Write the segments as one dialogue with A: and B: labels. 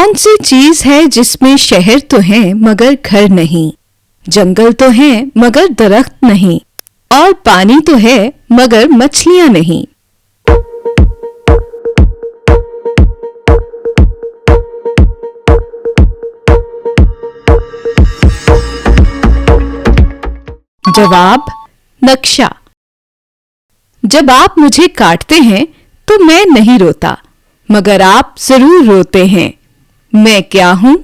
A: कौन सी चीज है जिसमें शहर तो है मगर घर नहीं, जंगल तो है मगर दरख्त नहीं, और पानी तो है मगर मछलियां नहीं। जवाब नक्शा। जब आप मुझे काटते हैं तो मैं नहीं रोता, मगर आप जरूर रोते हैं। मैं क्या हूं?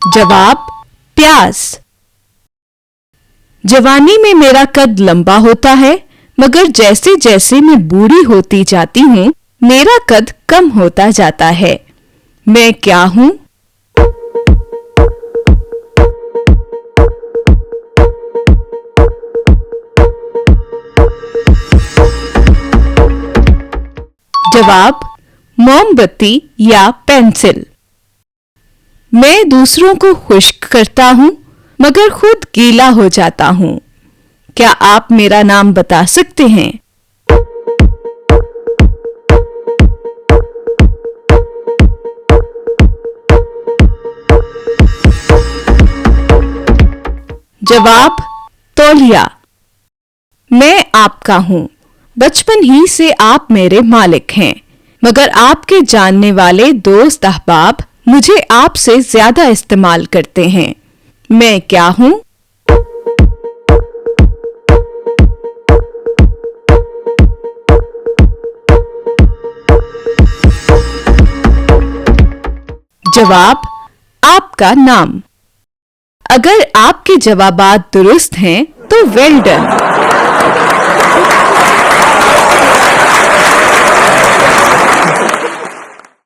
A: जवाब प्यास। जवानी में मेरा कद लंबा होता है, मगर जैसे जैसे मैं बूढ़ी होती जाती हूं मेरा कद कम होता जाता है। मैं क्या हूं? जवाब मोमबत्ती या पेंसिल। मैं दूसरों को खुश्क करता हूं मगर खुद गीला हो जाता हूं। क्या आप मेरा नाम बता सकते हैं? जवाब तौलिया। मैं आपका हूं, बचपन ही से आप मेरे मालिक हैं, मगर आपके जानने वाले दोस्त अहबाब मुझे आपसे ज्यादा इस्तेमाल करते हैं। मैं क्या हूं? जवाब आपका नाम। अगर आपके जवाबात दुरुस्त हैं तो वेल डन।